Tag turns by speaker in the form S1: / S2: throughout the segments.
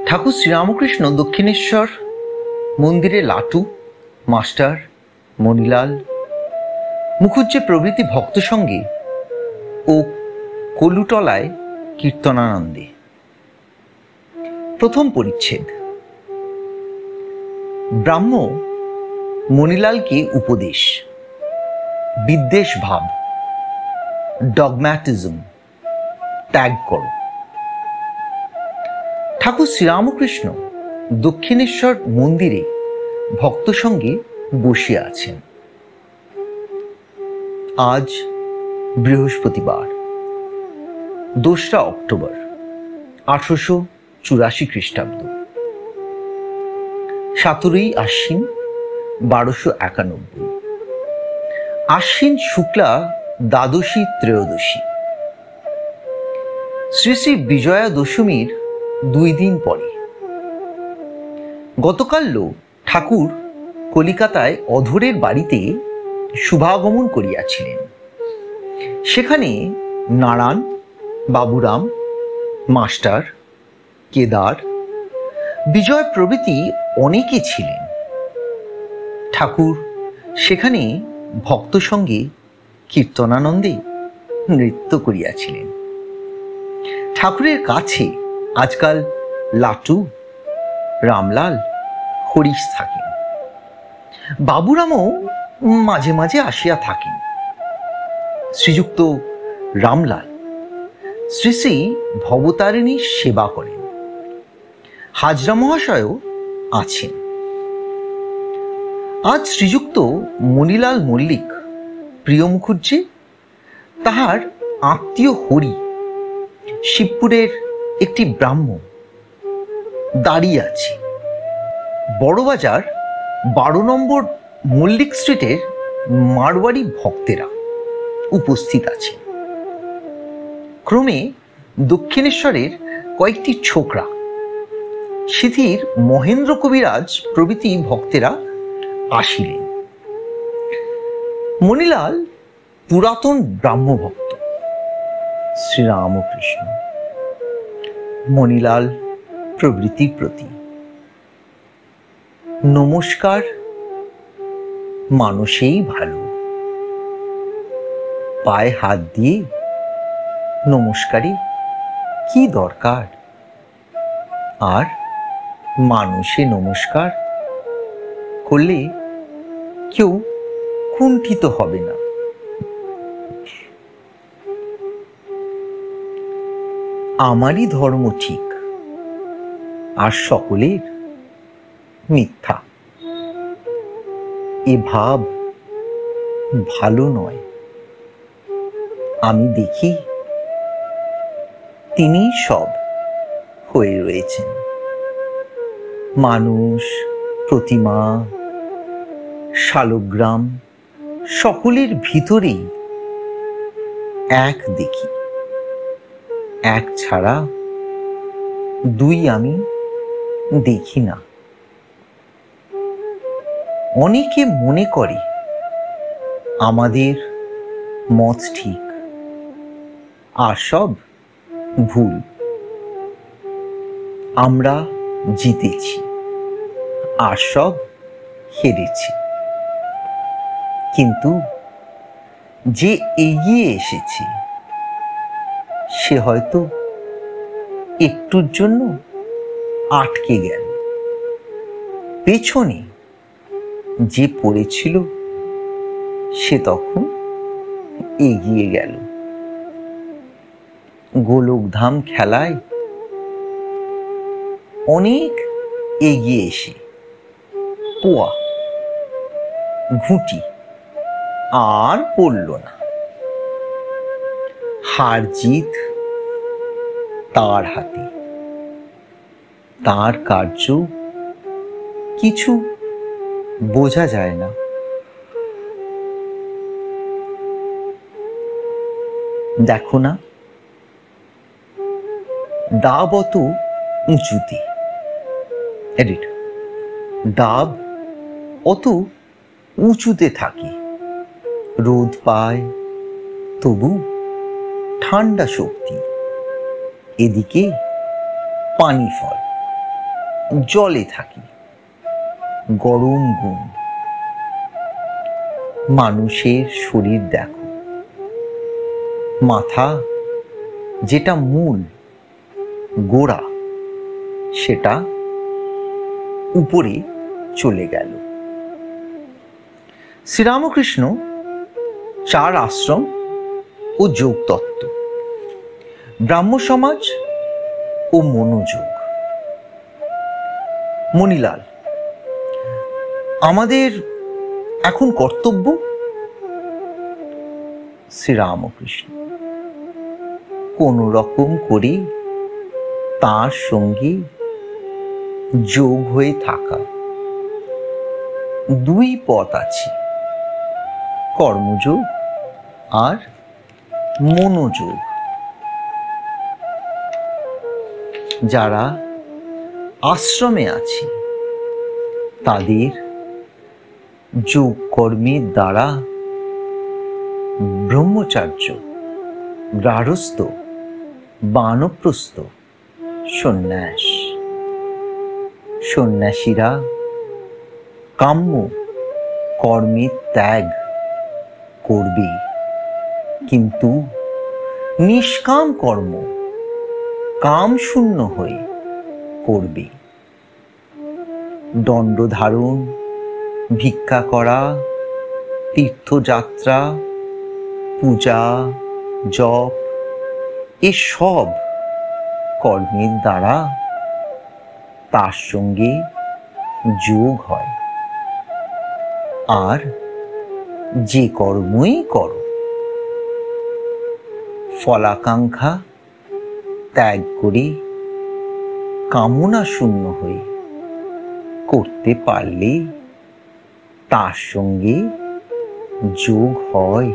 S1: ঠাকুর শ্রীরামকৃষ্ণ দক্ষিণেশ্বর মন্দিরে লাটু, মাস্টার, মণিলাল, মুখুজ্জে প্রভৃতি ভক্ত সঙ্গে ও কলুটলায় কীর্তনানন্দে। প্রথম পরিচ্ছেদ। ব্রাহ্ম মণিলালকে উপদেশ, বিদ্বেষ ভাব, ডগম্যাটিজম ত্যাগ করো। ঠাকুর শ্রীরামকৃষ্ণ দক্ষিণেশ্বর মন্দিরে ভক্ত সঙ্গে বসিয়া আছেন। আজ বৃহস্পতিবার, 2রা অক্টোবর 1884 খ্রিস্টাব্দ, 17ই আশ্বিন 1291, আশ্বিন শুক্লা দ্বাদশী ত্রয়োদশী। শ্রী শ্রী বিজয়া দশমীর 2 দিন পরে। গতকাল ঠাকুর কলিকাতায় অধরের বাড়িতে শুভাগমন করিয়াছিলেন। সেখানে নারায়ণ, বাবুরাম, মাস্টার, কেদার, বিজয় প্রভৃতি অনেকে ছিলেন। ঠাকুর সেখানে ভক্ত সঙ্গে কীর্তনানন্দে নৃত্য করিয়াছিলেন। ঠাকুরের কাছে আজকাল লাটু, রামলাল, হরিশ থাকেন। বাবুরামও মাঝে মাঝে আসিয়া থাকেন। শ্রীযুক্ত রামলাল শ্রী শ্রী ভবতারিণীর সেবা করেন। হাজরা মহাশয়ও আছেন। আজ শ্রীযুক্ত মণিলাল মল্লিক, প্রিয় মুখুজ্জে, তাহার আত্মীয় হরি, শিবপুরের একটি ব্রাহ্ম দাঁড়িয়ে আছে। বড়বাজার 12 নম্বর মল্লিক স্ট্রিটের মারওয়াড়ি ভক্তেরা উপস্থিত আছে। ক্রমে দক্ষিণেশ্বরের কয়েকটি ছোকরা, সিথির মহেন্দ্র কবিরাজ প্রভৃতি ভক্তেরা আসিলেন। মণিলাল পুরাতন ব্রাহ্মভক্ত। শ্রীরামকৃষ্ণ মণিলাল প্রভৃতির প্রতি নমস্কার। মানুষেই ভালো, পায়ে হাত দিয়ে নমস্কারে কি দরকার? আর মানুষে নমস্কার করলে কেউ কুণ্ঠিত হবে না। আমারই ধর্ম ঠিক, আর সকলের মিথ্যা, এ ভাব ভালো নয়। আমি দেখি তিনি সব হয়ে রয়েছেন। মানুষ, প্রতিমা, শালগ্রাম সকলের ভিতরেই এক দেখি। এক ছাড়া 2 আমি দেখি না। অনেকে মনে করে আমাদের মত ঠিক, আর সব ভুল। আমরা জিতেছি, আর সব হেরেছি। কিন্তু যে এগিয়ে এসেছে সে হয়তো একটুর জন্য আটকে গেল। পেছনে যে পড়েছিল সে তখন এগিয়ে গেল। গোলকধাম খেলায় অনেক এগিয়ে এসে পোয়া ঘুঁটি আর পড়ল না। হার জিত তার হাতে, তার কার্য কিছু বোঝা যায় না। দেখো না, ডাব অত উঁচুতে, ডাব অত উঁচুতে থাকে, রোদ পায়, তবু ঠান্ডা শক্তি। এদিকে পানি ফল, জলে থাকি, গরম গুণ। মানুষের শরীর দেখো, মাথা যেটা মূল গোড়া সেটা উপরে চলে গেল। শ্রীরামকৃষ্ণ 4 আশ্রম ও যোগ তত্ত্ব, ব্রাহ্ম সমাজ ও মনোযোগ। মণিলাল, আমাদের এখন কর্তব্য? শ্রীরামকৃষ্ণ, কোন রকম করে তার সঙ্গে যোগ হয়ে থাকা। 2 পথ আছে, কর্মযোগ আর মনোযোগ। যারা আশ্রমে আছে তাদের যোগ কর্মের দ্বারা ব্রহ্মচার্য, গার্হস্থ্য, বানপ্রস্থ, সন্ন্যাস। সন্ন্যাসীরা কাম্য কর্মের ত্যাগ করবে, কিন্তু নিষ্কাম কর্ম কাম শূন্য হয়ে করবে। দণ্ড ধারণ, ভিক্ষা করা, তীর্থযাত্রা, পূজা, জপ এসব কর্মের দ্বারা তার সঙ্গে যোগ হয়। আর যে কর্মই করো, ফলাকাঙ্ক্ষা ত্যাগ করে কামনা শূন্য হয়ে করতে পারলে তার সঙ্গে যোগ হয়।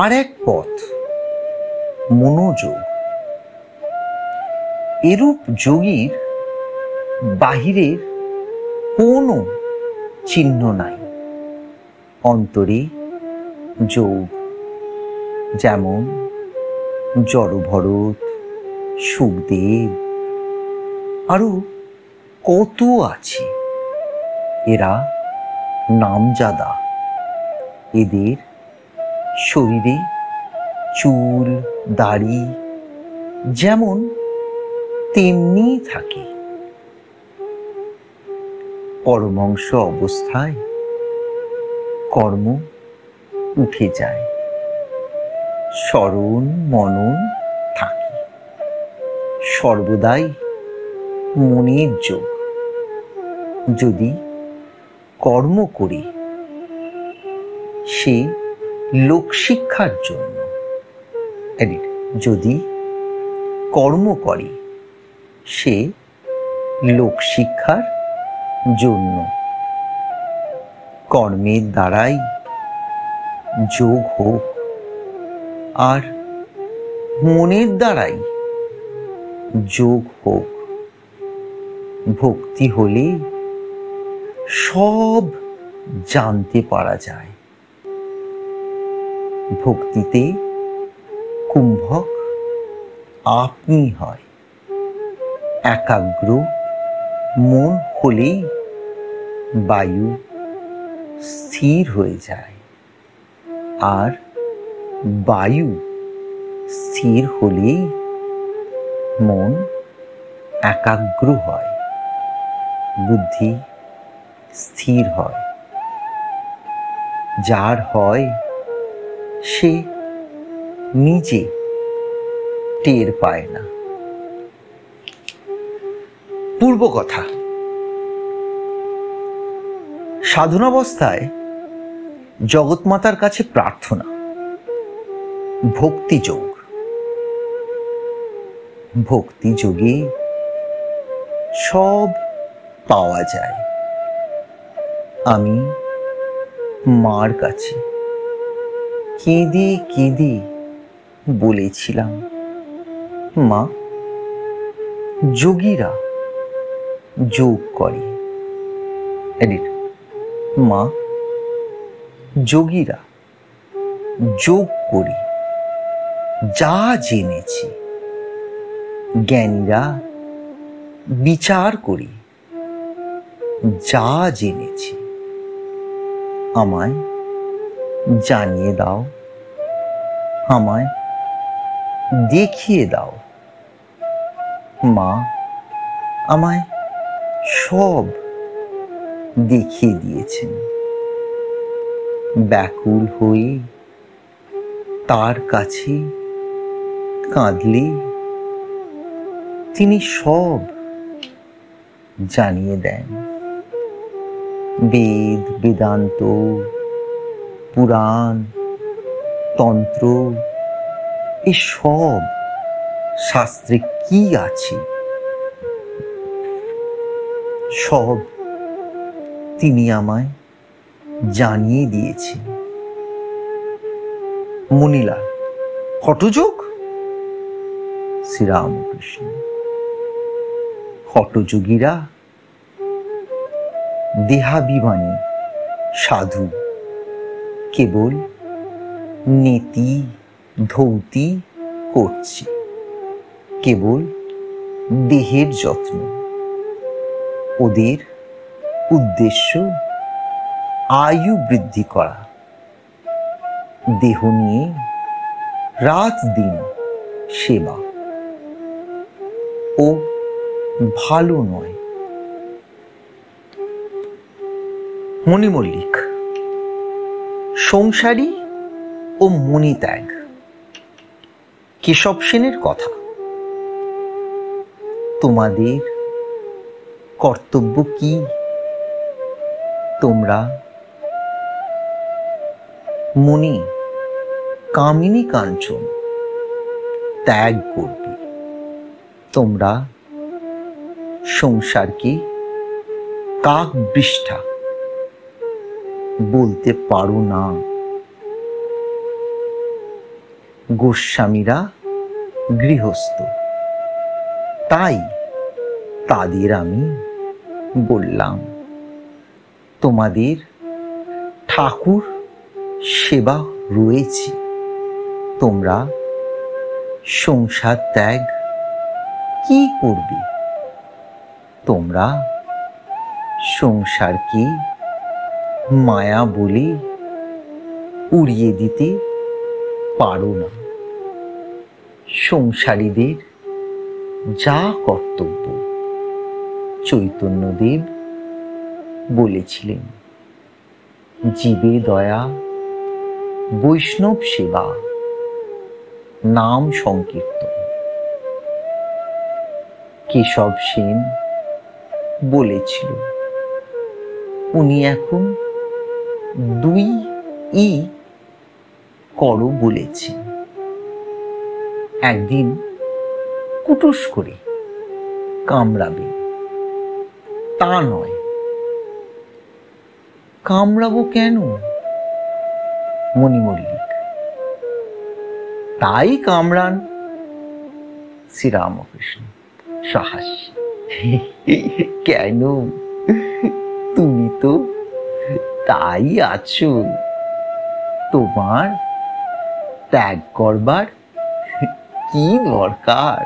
S1: আর এক পথ মনোযোগ। এরূপ যোগীর বাহিরের কোনো চিহ্ন নাই, অন্তরে যোগ। যেমন জড়ভরত, সুখদেব, আরো কত আছে। এরা নামজাদা। এদের শরীরে চুল দাড়ি যেমন তেমনি থাকে। পরমহংস অবস্থায় কর্ম উঠে যায়, স্মরণ মনন থাকে। সর্বদাই মনের যোগ। যদি কর্ম করি সে লোকশিক্ষার জন্য, যদি কর্ম করে সে লোকশিক্ষার জন্য। কর্মের দ্বারাই যোগ হোক আর মনের দ্বারাই যোগ হোক। ভক্তি হলে সব জানতে পারা যায়। ভক্তিতে কুম্ভক আপনি হয়। একাগ্র মন হলেই বায়ু স্থির হয়ে যায়, আর বায়ু স্থির হলেই মন একাগ্র হয়, বুদ্ধি স্থির হয়। যার হয় সে নিজে টের পায় না। পূর্ব কথা। সাধনাবস্থায় জগৎমাতার কাছে প্রার্থনা, ভক্তিযোগ। ভক্তিযোগে সব পাওয়া যায়। আমি মার কাছে কেঁদে কেঁদে বলেছিলাম, মা, যোগীরা যোগ করে। মা, যোগীরা যোগ করে যা জেনেছি, জ্ঞানীরা বিচার করি, যা জেনেছি আমায় জানিয়ে দাও, আমায় দেখিয়ে দাও। মা আমায় সব দেখিয়ে দিয়েছেন। ব্যাকুল হয়ে তার কাছে কাঁদলে তিনি সব জানিয়ে দেন। বেদ, বেদান্ত, পুরাণ, তন্ত্র, এসব শাস্ত্রে কি আছে সব তিনি আমায় জানিয়ে দিয়েছেন। মুনিলাল, হঠযোগ? শ্রীরামকৃষ্ণ, হঠযোগীরা দেহাভিমানী সাধু, কেবল নেতি ধৌতি করছে, কেবল দেহের যত্ন। ওদের উদ্দেশ্য আয়ু বৃদ্ধি করা, দেহ নিয়ে রাত দিন সেবা। ও ভালো নয়। মণি মল্লিক, সংসারী ও মণিত্যাগ। কেশব সেনের কথা। তোমাদের কর্তব্য কি? তোমরা মণি কামিনী কাঞ্চন ত্যাগ করবে। তোমরা সংসারকে কাক বিষ্ঠা বলতে পারো না। গোস্বামীরা গৃহস্থ, তাই তাদের আমি বললাম, তোমাদের ঠাকুর সেবা রয়েছে, তোমরা সংসার ত্যাগ কি করবে? তোমরা সংসারকে মায়া বলে উড়িয়ে দিতে পারো না। সংসারীদের যা কর্তব্য চৈতন্যদেব বলেছিলেন, জীবে দয়া, বৈষ্ণব সেবা, নাম সংকীর্তন। কেশব সেন বলেছিল, উনি এখন 2 করো বলেছেন। একদিন কুটুস করে কামড়াবে তা নয়। কামড়াবো কেন? মণি মল্লিক, তাই কামড়ান। শ্রীরামকৃষ্ণ সহাস্য, কেন? তুমি তো তাই আছো। তোমার ত্যাগ করবার কি দরকার?